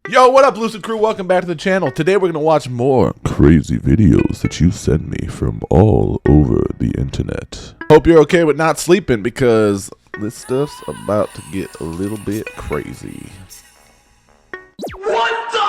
Yo, what up, Lucid Crew? Welcome back to the channel. Today we're going to watch more crazy videos that you send me from all over the internet. Hope you're okay with not sleeping because this stuff's about to get a little bit crazy. What the?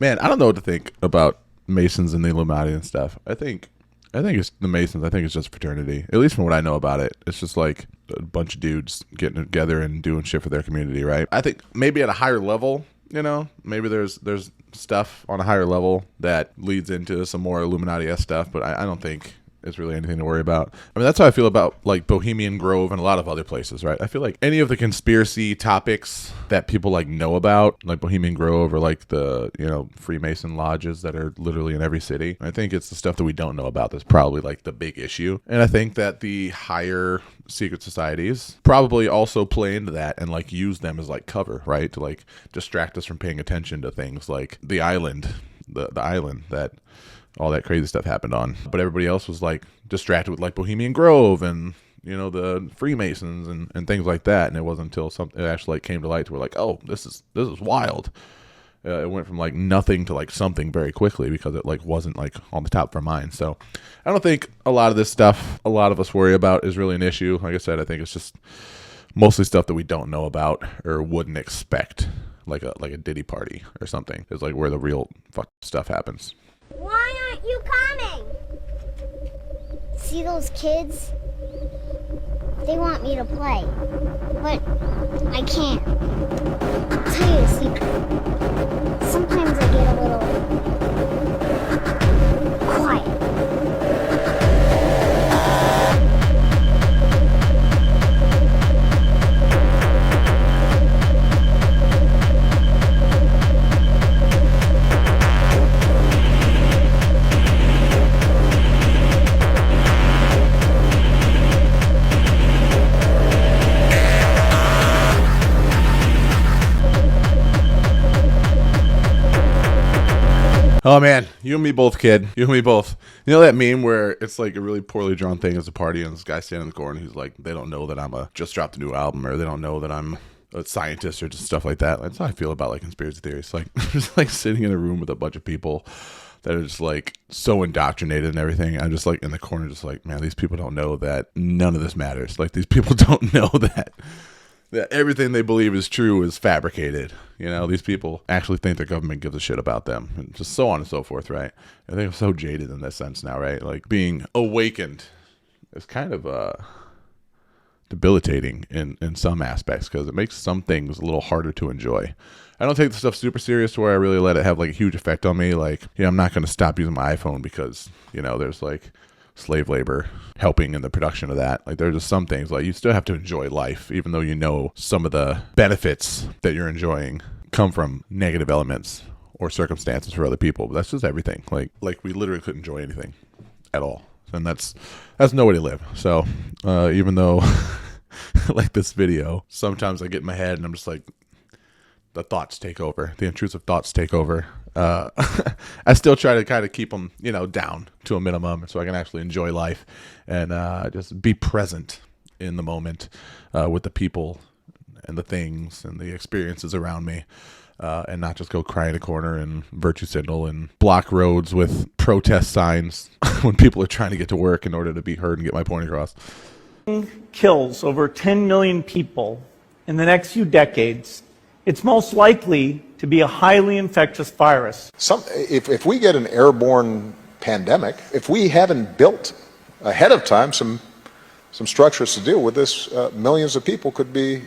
Man, I don't know what to think about Masons and the Illuminati and stuff. I think it's the Masons. I think it's just fraternity. At least from what I know about it, it's just like a bunch of dudes getting together and doing shit for their community, right? I think maybe at a higher level, you know, maybe there's stuff on a higher level that leads into some more Illuminati-esque stuff, but I don't think it's really anything to worry about. I mean, that's how I feel about like Bohemian Grove and a lot of other places, right? I feel like any of the conspiracy topics that people like know about, like Bohemian Grove or like the, you know, Freemason lodges that are literally in every city. I think it's the stuff that we don't know about that's probably like the big issue. And I think that the higher secret societies probably also play into that and like use them as like cover, right? To like distract us from paying attention to things like the island, the island that all that crazy stuff happened on. But everybody else was like distracted with like Bohemian Grove and, you know, the Freemasons and things like that. And it wasn't until something it actually like came to light to where like, oh, this is wild. It went from like nothing to like something very quickly because it like wasn't like on the top of our mind. So I don't think a lot of this stuff a lot of us worry about is really an issue. Like I said, I think it's just mostly stuff that we don't know about or wouldn't expect, like a Diddy party or something is like where the real fuck stuff happens. Why aren't you coming? See those kids? They want me to play, but I can't. I'll tell you a secret. Sometimes I get a little quiet. Oh man, you and me both, kid. You and me both. You know that meme where it's like a really poorly drawn thing as a party and this guy standing in the corner, he's like, they don't know that I'm just dropped a new album, or they don't know that I'm a scientist, or just stuff like that. That's how I feel about like conspiracy theories. Like just like sitting in a room with a bunch of people that are just like so indoctrinated and everything. I'm just like in the corner, just like, man, these people don't know that none of this matters. Like these people don't know that everything they believe is true is fabricated. You know, these people actually think their government gives a shit about them, and just so on and so forth, right? I think I'm so jaded in that sense now, right? Like being awakened is kind of debilitating in some aspects because it makes some things a little harder to enjoy. I don't take the stuff super serious to where I really let it have like a huge effect on me. Like, you know, I'm not going to stop using my iPhone because, you know, there's like slave labor helping in the production of that. Like, there's just some things like you still have to enjoy life, even though you know some of the benefits that you're enjoying come from negative elements or circumstances for other people. But that's just everything. Like we literally couldn't enjoy anything at all, and that's no way to live. So even though like this video, sometimes I get in my head and I'm just like, the thoughts take over, the intrusive thoughts take over. I still try to kind of keep them, you know, down to a minimum so I can actually enjoy life and just be present in the moment with the people and the things and the experiences around me, and not just go cry in a corner and virtue signal and block roads with protest signs when people are trying to get to work in order to be heard and get my point across. Kills over 10 million people in the next few decades, it's most likely to be a highly infectious virus. If we get an airborne pandemic, if we haven't built ahead of time some structures to deal with this, millions of people could be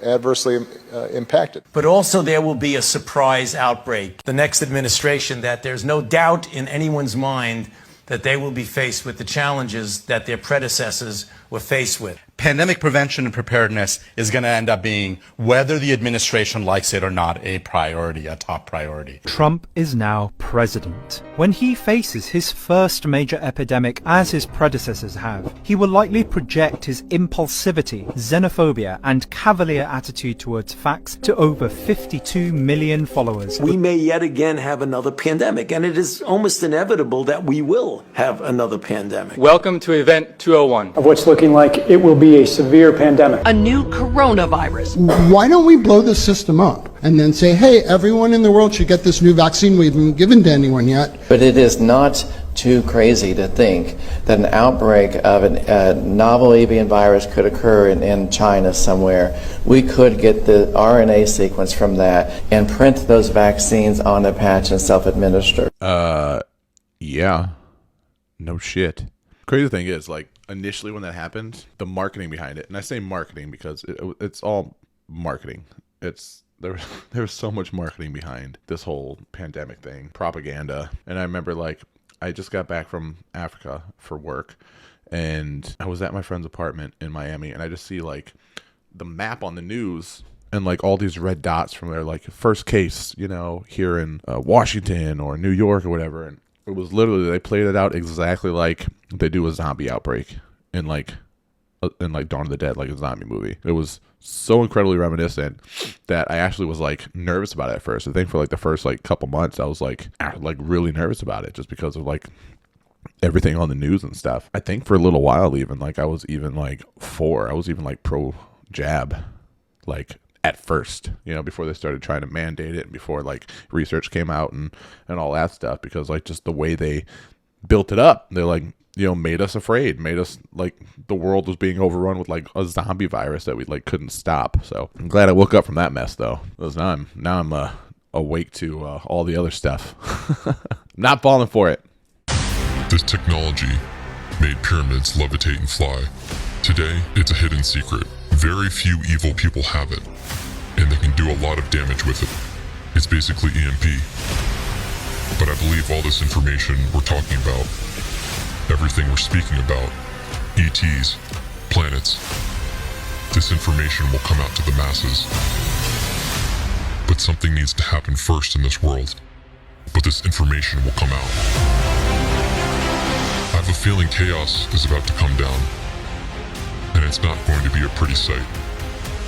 adversely impacted. But also there will be a surprise outbreak. The next administration, that there's no doubt in anyone's mind that they will be faced with the challenges that their predecessors were faced with. Pandemic prevention and preparedness is going to end up being, whether the administration likes it or not, a priority, a top priority. Trump is now president. When he faces his first major epidemic, as his predecessors have, he will likely project his impulsivity, xenophobia, and cavalier attitude towards facts to over 52 million followers. We may yet again have another pandemic, and it is almost inevitable that we will have another pandemic. Welcome to Event 201. Of what's looking like it will be a severe pandemic. A new coronavirus. Why don't we blow the system up and then say, hey, everyone in the world should get this new vaccine we haven't given to anyone yet? But it is not too crazy to think that an outbreak of a novel avian virus could occur in China somewhere. We could get the RNA sequence from that and print those vaccines on a patch and self-administer. Yeah. No shit. Crazy thing is, like, initially when that happened, the marketing behind it, and I say marketing because it's all marketing. There was so much marketing behind this whole pandemic thing, propaganda. And I remember, like, I just got back from Africa for work, and I was at my friend's apartment in Miami, and I just see, like, the map on the news and, like, all these red dots from their, like, first case, you know, here in Washington or New York or whatever. And it was literally, they played it out exactly like they do a zombie outbreak in like Dawn of the Dead, like a zombie movie. It was so incredibly reminiscent that I actually was like nervous about it at first. I think for like the first like couple months, I was like really nervous about it just because of like everything on the news and stuff. I think for a little while even, like I was even like pro jab, like at first, you know, before they started trying to mandate it and before like research came out and all that stuff, because like just the way they built it up, they're like, you know, made us afraid, made us like the world was being overrun with like a zombie virus that we like couldn't stop. So I'm glad I woke up from that mess though, because now I'm awake to all the other stuff. Not falling for it. This technology made pyramids levitate and fly. Today, it's a hidden secret. Very few evil people have it, and they can do a lot of damage with it. It's basically EMP. But I believe all this information we're talking about, everything we're speaking about, ETs, planets, this information will come out to the masses. But something needs to happen first in this world. But this information will come out. I have a feeling chaos is about to come down. And it's not going to be a pretty sight.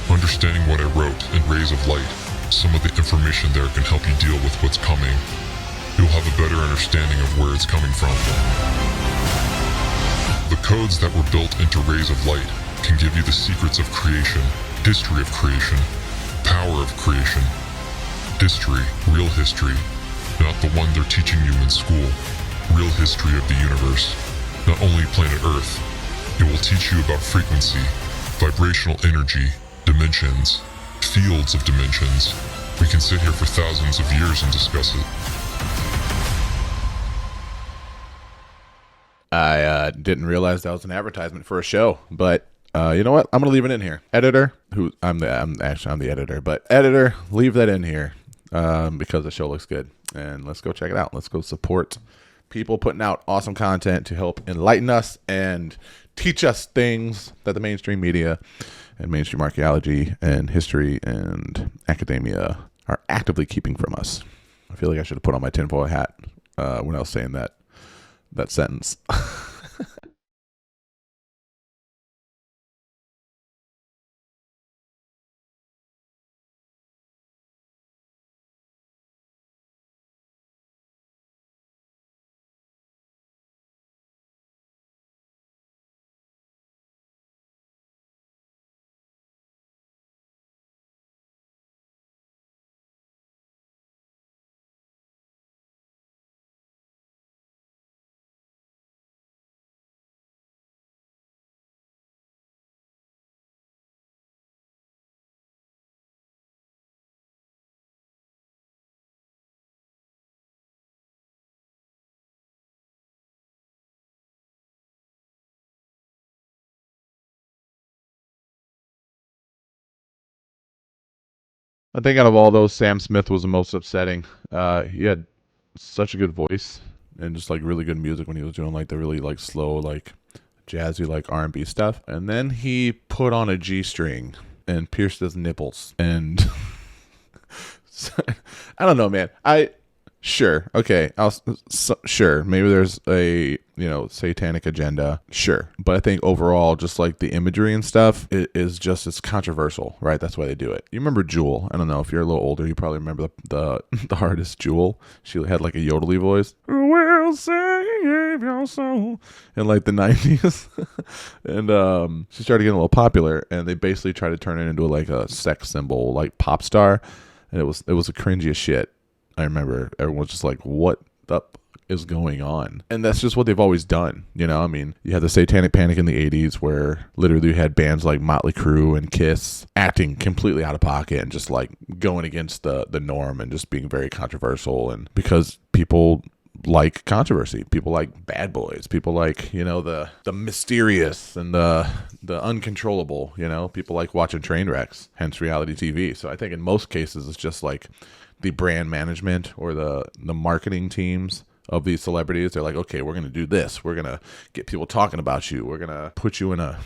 Understanding what I wrote in Rays of Light, some of the information there can help you deal with what's coming. You'll have a better understanding of where it's coming from. The codes that were built into Rays of Light can give you the secrets of creation, history of creation, power of creation, history, real history, not the one they're teaching you in school, real history of the universe, not only planet Earth. It will teach you about frequency, vibrational energy, dimensions, fields of dimensions. We can sit here for thousands of years and discuss it. I didn't realize that was an advertisement for a show, but you know what? I'm gonna leave it in here. Editor, I'm the editor, but editor, leave that in here because the show looks good, and let's go check it out. Let's go support people putting out awesome content to help enlighten us and teach us things that the mainstream media and mainstream archaeology and history and academia are actively keeping from us. I feel like I should have put on my tinfoil hat when I was saying that sentence. I think out of all those, Sam Smith was the most upsetting. He had such a good voice and just like really good music when he was doing like the really like slow, like jazzy, like R&B stuff. And then he put on a G-string and pierced his nipples. And I don't know, man. Sure. Okay. Sure. Maybe there's a, satanic agenda. Sure. But I think overall, just like the imagery and stuff it's controversial, right? That's why they do it. You remember Jewel? I don't know if you're a little older, you probably remember the artist Jewel. She had like a yodely voice. Will save your soul in like the 90s. And she started getting a little popular, and they basically tried to turn it into like a sex symbol, like pop star. And it was the cringiest shit. I remember everyone was just like, what the is going on? And that's just what they've always done. I mean, you had the Satanic Panic in the 80s where literally you had bands like Motley Crue and Kiss acting completely out of pocket and just like going against the norm and just being very controversial. And because people like controversy, people like bad boys, people like, the mysterious and the uncontrollable, people like watching train wrecks, hence reality TV. So I think in most cases it's just like the brand management or the marketing teams of these celebrities. They're like, okay, we're going to do this. We're going to get people talking about you. We're going to put you in a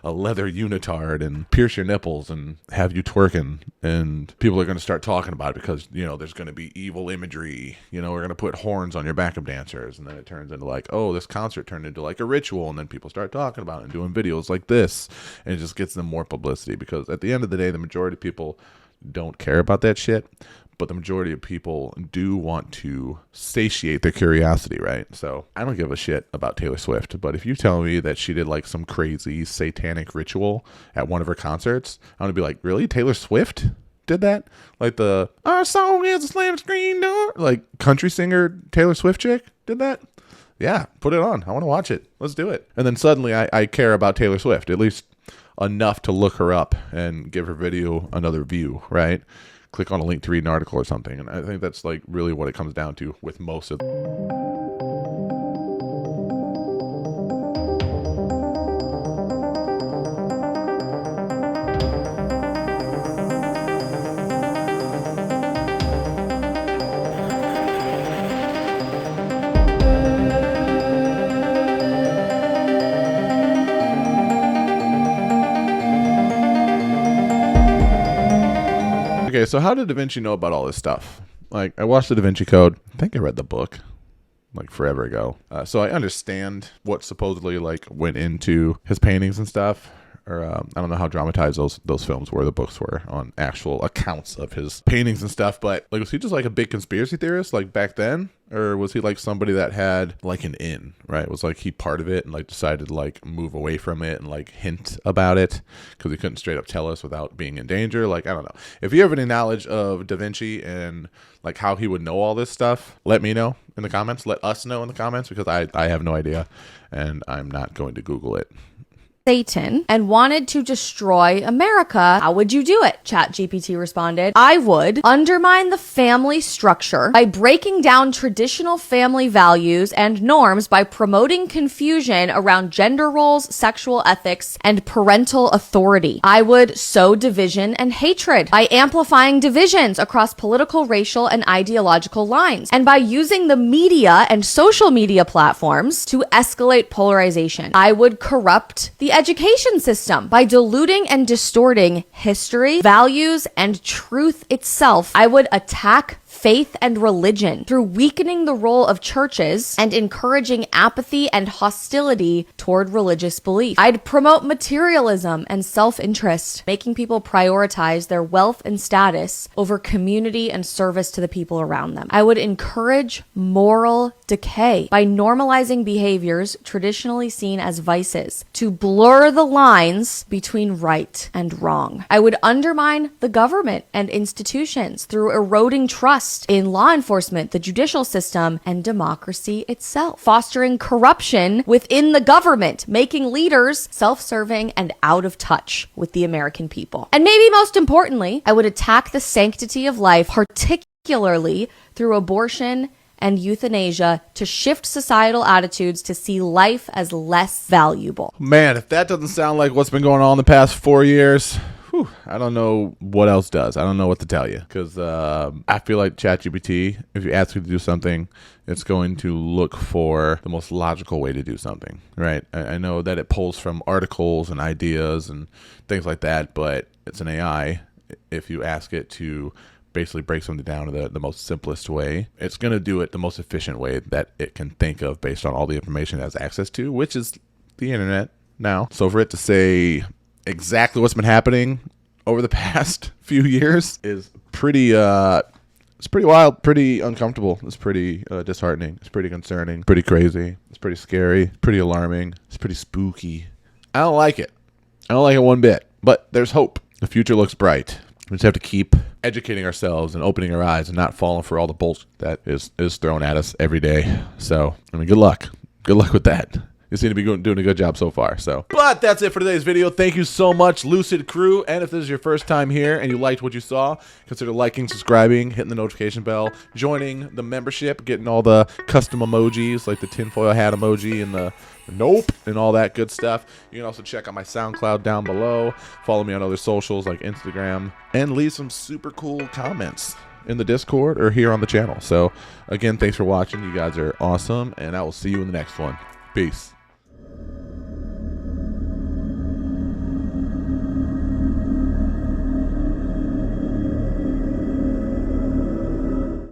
leather unitard and pierce your nipples and have you twerking. And people are going to start talking about it because, there's going to be evil imagery. We're going to put horns on your backup dancers. And then it turns into like, oh, this concert turned into like a ritual. And then people start talking about it and doing videos like this. And it just gets them more publicity because at the end of the day, the majority of people don't care about that shit, but the majority of people do want to satiate their curiosity, right? So I don't give a shit about Taylor Swift, but if you tell me that she did like some crazy satanic ritual at one of her concerts, I'm gonna be like, really? Taylor Swift did that? Like the "Our song is a slam screen door," like country singer Taylor Swift chick did that? Yeah, put it on. I want to watch it. Let's do it. And then suddenly I care about Taylor Swift, at least enough to look her up and give her video another view, right? Click on a link to read an article or something. And I think that's like really what it comes down to with most of Okay, so how did Da Vinci know about all this stuff? Like, I watched the Da Vinci Code. I think I read the book like forever ago. So I understand what supposedly like went into his paintings and stuff. Or I don't know how dramatized those films were, the books were, on actual accounts of his paintings and stuff. But like, was he just like a big conspiracy theorist like back then? Or was he like somebody that had like an in, right? Was like he part of it and like decided to like move away from it and like hint about it because he couldn't straight up tell us without being in danger? Like, I don't know. If you have any knowledge of Da Vinci and like how he would know all this stuff, let me know in the comments. Let us know in the comments because I have no idea and I'm not going to Google it. Satan and wanted to destroy America, how would you do it? ChatGPT responded, I would undermine the family structure by breaking down traditional family values and norms by promoting confusion around gender roles, sexual ethics, and parental authority. I would sow division and hatred by amplifying divisions across political, racial, and ideological lines, and by using the media and social media platforms to escalate polarization. I would corrupt the education system by diluting and distorting history, values, and truth itself. I would attack faith and religion through weakening the role of churches and encouraging apathy and hostility toward religious belief. I'd promote materialism and self-interest, making people prioritize their wealth and status over community and service to the people around them. I would encourage moral decay by normalizing behaviors traditionally seen as vices to blur the lines between right and wrong. I would undermine the government and institutions through eroding trust in law enforcement, the judicial system, and democracy itself, fostering corruption within the government, making leaders self-serving and out of touch with the American people. And maybe most importantly, I would attack the sanctity of life, particularly through abortion and euthanasia, to shift societal attitudes to see life as less valuable. Man, if that doesn't sound like what's been going on the past 4 years, I don't know what else does. I don't know what to tell you, because I feel like ChatGPT, if you ask it to do something, it's going to look for the most logical way to do something, right? I know that it pulls from articles and ideas and things like that, but it's an AI. If you ask it to basically break something down to the most simplest way, it's going to do it the most efficient way that it can think of based on all the information it has access to, which is the internet now. So for it to say exactly what's been happening over the past few years is pretty it's pretty wild, pretty uncomfortable. It's pretty disheartening. It's pretty concerning, pretty crazy. It's pretty scary, pretty alarming. It's pretty spooky. I don't like it. I don't like it one bit, but there's hope. The future looks bright. We just have to keep educating ourselves and opening our eyes and not falling for all the bullshit that is thrown at us every day. So, I mean, good luck. Good luck with that. You seem to be doing a good job so far. But that's it for today's video. Thank you so much, Lucid Crew. And if this is your first time here and you liked what you saw, consider liking, subscribing, hitting the notification bell, joining the membership, getting all the custom emojis like the tinfoil hat emoji and the nope and all that good stuff. You can also check out my SoundCloud down below. Follow me on other socials like Instagram, and leave some super cool comments in the Discord or here on the channel. So again, thanks for watching. You guys are awesome, and I will see you in the next one. Peace.